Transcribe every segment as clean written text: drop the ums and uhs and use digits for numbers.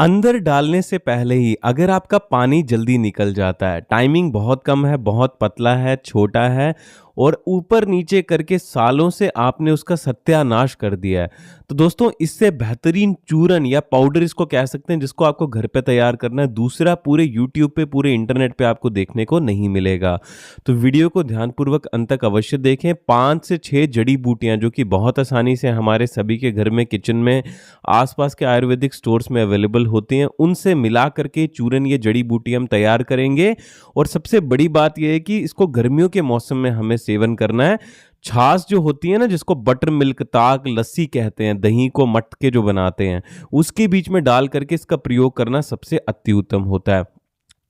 अंदर डालने से पहले ही अगर आपका पानी जल्दी निकल जाता है, टाइमिंग बहुत कम है, बहुत पतला है, छोटा है और ऊपर नीचे करके सालों से आपने उसका सत्यानाश कर दिया है, तो दोस्तों इससे बेहतरीन चूरन या पाउडर इसको कह सकते हैं जिसको आपको घर पे तैयार करना है, दूसरा पूरे यूट्यूब पे, पूरे इंटरनेट पे आपको देखने को नहीं मिलेगा। तो वीडियो को ध्यानपूर्वक अंत तक अवश्य देखें। 5 से 6 जड़ी बूटियां जो कि बहुत आसानी से हमारे सभी के घर में, किचन में, आसपास के आयुर्वेदिक स्टोर्स में अवेलेबल होती हैं, उनसे मिला करके चूरन ये जड़ी बूटी हम तैयार करेंगे। और सबसे बड़ी बात यह है कि इसको गर्मियों के मौसम में हमें सेवन करना है। छाछ जो होती है ना, जिसको बटर मिल्क, ताक, लस्सी कहते हैं, दही को मट्ठ के जो बनाते हैं, उसके बीच में डाल करके इसका प्रयोग करना सबसे अति उत्तम होता है।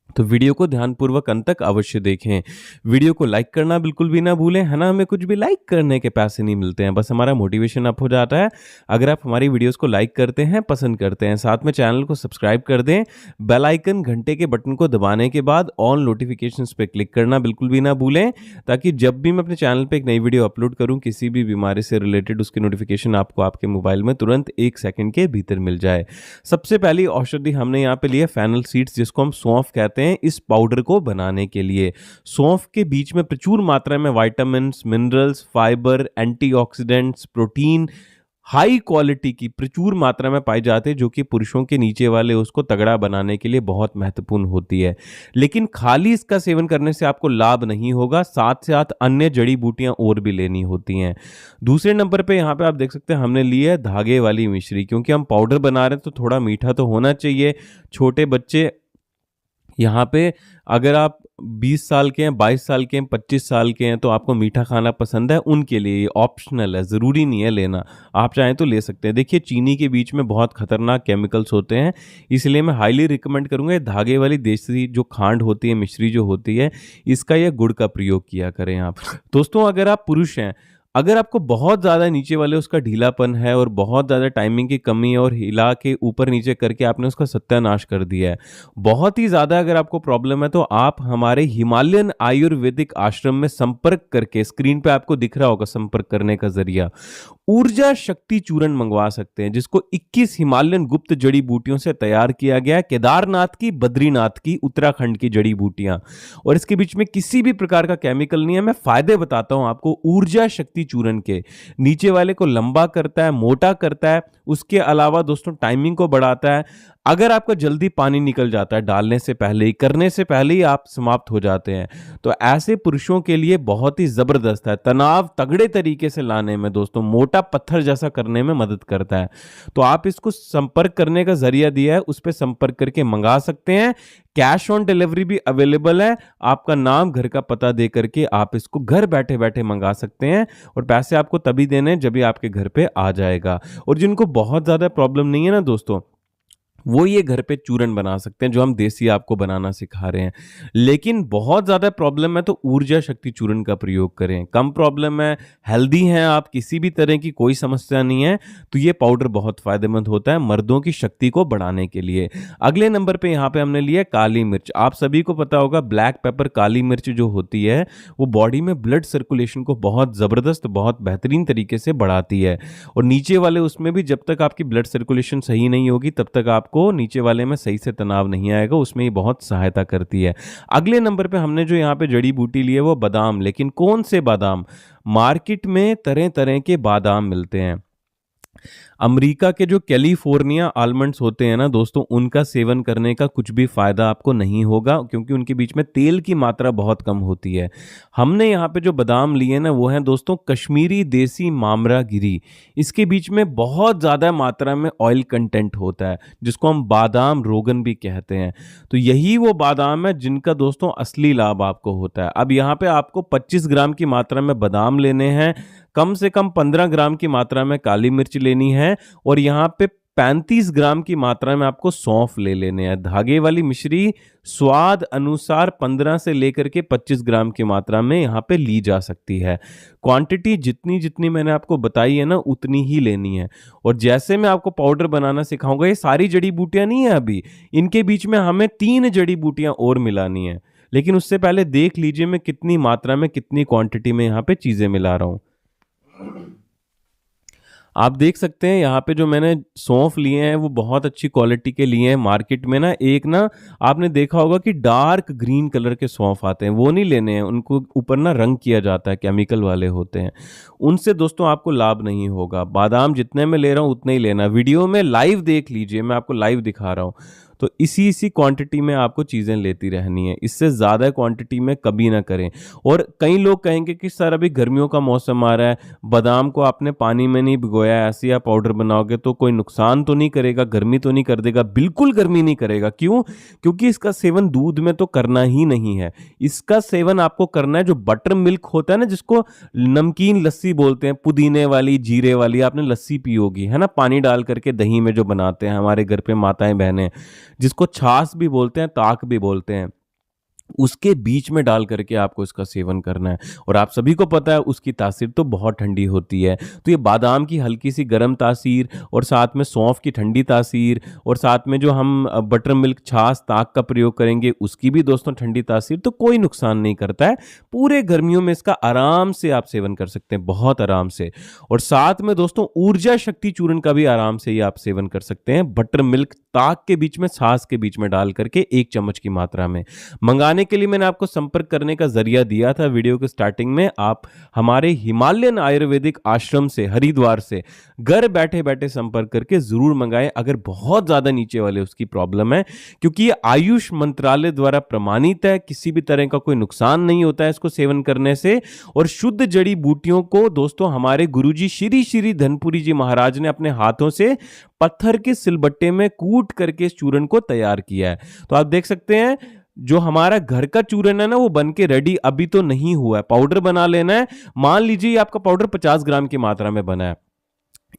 तो वीडियो को ध्यानपूर्वक अंत तक अवश्य देखें। वीडियो को लाइक करना बिल्कुल भी ना भूलें, है ना। हमें कुछ भी लाइक करने के पैसे नहीं मिलते हैं, बस हमारा मोटिवेशन अप हो जाता है अगर आप हमारी वीडियोस को लाइक करते हैं, पसंद करते हैं। साथ में चैनल को सब्सक्राइब कर दें। बेल आइकन, घंटे के बटन को दबाने के बाद ऑल नोटिफिकेशंस पे क्लिक करना बिल्कुल भी ना भूलें, ताकि जब भी मैं अपने चैनल पे एक नई वीडियो अपलोड करूं, किसी भी बीमारी से रिलेटेड, उसकी नोटिफिकेशन आपको आपके मोबाइल में तुरंत 1 सेकंड के भीतर मिल जाए। सबसे पहली औषधि हमने यहाँ पे लिया फेनल सीड्स, जिसको हम सौंफ कहते हैं। इस पाउडर को बनाने के लिए सौंफ के बीच में प्रचुर मात्रा में vitamins, minerals, fibre, antioxidants, protein high quality की प्रचुर मात्रा में पाई जाती है, जो कि पुरुषों के नीचे वाले उसको तगड़ा बनाने के लिए बहुत महत्वपूर्ण होती है। लेकिन खाली इसका सेवन करने से आपको लाभ नहीं होगा, साथ साथ अन्य जड़ी बूटियां और भी लेनी होती हैं। दूसरे नंबर पे यहाँ पे आप देख सकते हैं हमने ली है धागे वाली मिश्री, क्योंकि हम पाउडर बना रहे हैं तो थोड़ा मीठा तो होना चाहिए। छोटे बच्चे यहाँ पे, अगर आप 20 साल के हैं, 22 साल के हैं, 25 साल के हैं, तो आपको मीठा खाना पसंद है, उनके लिए ये ऑप्शनल है, ज़रूरी नहीं है लेना। आप चाहें तो ले सकते हैं। देखिए, चीनी के बीच में बहुत खतरनाक केमिकल्स होते हैं, इसलिए मैं हाईली रिकमेंड करूँगा धागे वाली देसी जो खांड होती है, मिश्री जो होती है, इसका या गुड़ का प्रयोग किया करें आप। दोस्तों, अगर आप पुरुष हैं, अगर आपको बहुत ज़्यादा नीचे वाले उसका ढीलापन है और बहुत ज़्यादा टाइमिंग की कमी है और हिला के ऊपर नीचे करके आपने उसका सत्यानाश कर दिया है, बहुत ही ज़्यादा अगर आपको प्रॉब्लम है, तो आप हमारे हिमालयन आयुर्वेदिक आश्रम में संपर्क करके, स्क्रीन पे आपको दिख रहा होगा संपर्क करने का जरिया, ऊर्जा शक्ति चूरन मंगवा सकते हैं, जिसको 21 हिमालयन गुप्त जड़ी बूटियों से तैयार किया गया है। केदारनाथ की, बद्रीनाथ की, उत्तराखंड की जड़ी बूटियां, और इसके बीच में किसी भी प्रकार का केमिकल नहीं है। मैं फायदे बताता हूं आपको। ऊर्जा शक्ति चूरन के नीचे वाले को लंबा करता है, मोटा करता है, उसके अलावा दोस्तों टाइमिंग को बढ़ाता है। अगर आपका जल्दी पानी निकल जाता है, डालने से पहले ही, करने से पहले ही आप समाप्त हो जाते हैं, तो ऐसे पुरुषों के लिए बहुत ही जबरदस्त है। तनाव तगड़े तरीके से लाने में दोस्तों, मोटा पत्थर जैसा करने में मदद करता है। तो आप इसको संपर्क करने का जरिया दिया है, उस पर संपर्क करके मंगा सकते हैं। कैश ऑन डिलीवरी भी अवेलेबल है। आपका नाम, घर का पता दे करके आप इसको घर बैठे बैठे मंगा सकते हैं, और पैसे आपको तभी देने जब भी आपके घर पे आ जाएगा। और जिनको बहुत ज्यादा प्रॉब्लम नहीं है ना दोस्तों, वो ये घर पे चूरन बना सकते हैं, जो हम देसी आपको बनाना सिखा रहे हैं। लेकिन बहुत ज़्यादा प्रॉब्लम है तो ऊर्जा शक्ति चूरन का प्रयोग करें। कम प्रॉब्लम है, हेल्दी हैं आप, किसी भी तरह की कोई समस्या नहीं है, तो ये पाउडर बहुत फायदेमंद होता है मर्दों की शक्ति को बढ़ाने के लिए। अगले नंबर पे यहाँ पे हमने लिया काली मिर्च। आप सभी को पता होगा, ब्लैक पेपर, काली मिर्च जो होती है, वो बॉडी में ब्लड सर्कुलेशन को बहुत ज़बरदस्त, बहुत बेहतरीन तरीके से बढ़ाती है। और नीचे वाले उसमें भी, जब तक आपकी ब्लड सर्कुलेशन सही नहीं होगी, तब तक आप को नीचे वाले में सही से तनाव नहीं आएगा, उसमें ये बहुत सहायता करती है। अगले नंबर पे हमने जो यहाँ पे जड़ी बूटी ली है वो बादाम। लेकिन कौन से बादाम? मार्केट में तरह तरह के बादाम मिलते हैं। अमेरिका के जो कैलिफोर्निया आलमंड्स होते हैं ना दोस्तों, उनका सेवन करने का कुछ भी फायदा आपको नहीं होगा, क्योंकि उनके बीच में तेल की मात्रा बहुत कम होती है। हमने यहाँ पे जो बादाम लिए ना, वो हैं दोस्तों कश्मीरी देसी मामरा गिरी। इसके बीच में बहुत ज़्यादा मात्रा में ऑयल कंटेंट होता है, जिसको हम बादाम रोगन भी कहते हैं। तो यही वो बादाम है जिनका दोस्तों असली लाभ आपको होता है। अब यहाँ पे आपको 25 ग्राम की मात्रा में बादाम लेने हैं, कम से कम 15 ग्राम की मात्रा में काली मिर्च लेनी है, और यहाँ पे 35 ग्राम की मात्रा में आपको सौंफ ले लेने हैं। धागे वाली मिश्री स्वाद अनुसार 15 से लेकर के 25 ग्राम की मात्रा में यहाँ पे ली जा सकती है। क्वांटिटी जितनी जितनी मैंने आपको बताई है ना, उतनी ही लेनी है। और जैसे मैं आपको पाउडर बनाना सिखाऊंगा, ये सारी जड़ी बूटियां नहीं है अभी, इनके बीच में हमें 3 जड़ी बूटियां और मिलानी है। लेकिन उससे पहले देख लीजिए मैं कितनी मात्रा में, कितनी क्वांटिटी में यहाँ पे चीजें मिला रहा हूँ। आप देख सकते हैं यहाँ पे जो मैंने सौंफ लिए हैं वो बहुत अच्छी क्वालिटी के लिए हैं। मार्केट में ना एक ना आपने देखा होगा कि डार्क ग्रीन कलर के सौंफ आते हैं, वो नहीं लेने हैं, उनको ऊपर ना रंग किया जाता है, केमिकल वाले होते हैं। उनसे दोस्तों आपको लाभ नहीं होगा। बादाम जितने में ले रहा हूँ उतने ही लेना। वीडियो में लाइव देख लीजिए, मैं आपको लाइव दिखा रहा हूँ। तो इसी इसी क्वांटिटी में आपको चीज़ें लेती रहनी है, इससे ज़्यादा क्वांटिटी में कभी ना करें। और कई लोग कहेंगे कि सर अभी गर्मियों का मौसम आ रहा है, बादाम को आपने पानी में नहीं भिगोया, ऐसे ही आप पाउडर बनाओगे तो कोई नुकसान तो नहीं करेगा, गर्मी तो नहीं कर देगा? बिल्कुल गर्मी नहीं करेगा। क्यों? क्योंकि इसका सेवन दूध में तो करना ही नहीं है। इसका सेवन आपको करना है जो बटर मिल्क होता है ना, जिसको नमकीन लस्सी बोलते हैं, पुदीने वाली, जीरे वाली, आपने लस्सी पी होगी है ना, पानी डाल करके दही में जो बनाते हैं हमारे घर पे माताएं बहनें, जिसको छाछ भी बोलते हैं, ताक भी बोलते हैं, उसके बीच में डाल करके आपको इसका सेवन करना है। और आप सभी को पता है उसकी तासीर तो बहुत ठंडी होती है। तो ये बादाम की हल्की सी गर्म तासीर और साथ में सौंफ की ठंडी तासीर और साथ में जो हम बटर मिल्क, छाछ, ताक का प्रयोग करेंगे उसकी भी दोस्तों ठंडी तासीर, तो कोई नुकसान नहीं करता है। पूरे गर्मियों में इसका आराम से आप सेवन कर सकते हैं, बहुत आराम से। और साथ में दोस्तों ऊर्जा शक्ति चूर्ण का भी आराम से ही आप सेवन कर सकते हैं, बटर मिल्क, ताक के बीच में, छाछ के बीच में डाल करके 1 चम्मच की मात्रा में। मंगाने के लिए मैंने आपको संपर्क करने का जरिया दिया था वीडियो के स्टार्टिंग में। आप हमारे हिमालयन आयुर्वेदिक आश्रम से, हरिद्वार से, घर बैठे बैठे संपर्क करके जरूर मंगाएं अगर बहुत ज्यादा नीचे वाले उसकी प्रॉब्लम है, क्योंकि ये आयुष मंत्रालय द्वारा प्रमाणित है, किसी भी तरह का कोई नुकसान नहीं होता है इसको सेवन करने से। और शुद्ध जड़ी बूटियों को दोस्तों हमारे गुरुजी श्री श्री धनपुरी जी महाराज ने अपने हाथों से पत्थर के सिलबट्टे में कूट करके इस चूर्ण को तैयार किया है। तो आप देख सकते हैं जो हमारा घर का चूर्ण है ना, वो बन के रेडी अभी तो नहीं हुआ है, पाउडर बना लेना है। मान लीजिए आपका पाउडर 50 ग्राम की मात्रा में बना है,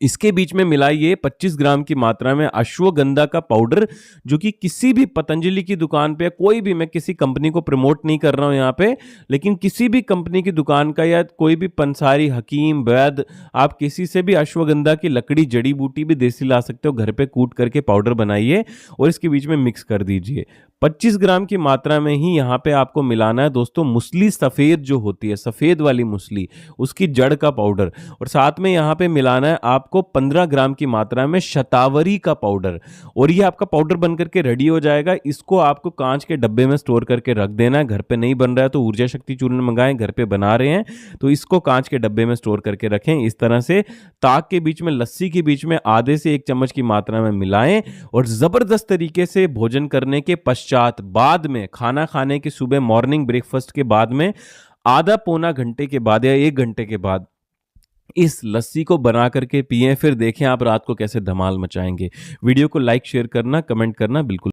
इसके बीच में मिलाइए 25 ग्राम की मात्रा में अश्वगंधा का पाउडर, जो कि किसी भी पतंजलि की दुकान पे, कोई भी, मैं किसी कंपनी को प्रमोट नहीं कर रहा हूं यहां पे, लेकिन किसी भी कंपनी की दुकान का या कोई भी पंसारी, हकीम, वैद्य, आप किसी से भी अश्वगंधा की लकड़ी, जड़ी बूटी भी देसी ला सकते हो, घर पे कूट करके पाउडर बनाइए और इसके बीच में मिक्स कर दीजिए। 25 ग्राम की मात्रा में ही यहाँ पे आपको मिलाना है दोस्तों मूसली सफेद जो होती है, सफेद वाली मूसली, उसकी जड़ का पाउडर। और साथ में यहाँ पे मिलाना है आपको 15 ग्राम की मात्रा में शतावरी का पाउडर। और ये आपका पाउडर बन करके रेडी हो जाएगा। इसको आपको कांच के डब्बे में स्टोर करके रख देना है। घर पे नहीं बन रहा है तो ऊर्जा शक्ति चूर्ण मंगाएं, घर पे बना रहे हैं तो इसको कांच के डब्बे में स्टोर करके रखें। इस तरह से ताक के बीच में, लस्सी के बीच में आधे से 1 चम्मच की मात्रा में मिलाएं और जबरदस्त तरीके से भोजन करने के पश्चात, बाद में खाना खाने के, सुबह मॉर्निंग ब्रेकफास्ट के बाद में, आधा पौना घंटे के बाद या 1 घंटे के बाद इस लस्सी को बना करके पिएं। फिर देखें आप रात को कैसे धमाल मचाएंगे। वीडियो को लाइक, शेयर करना, कमेंट करना बिल्कुल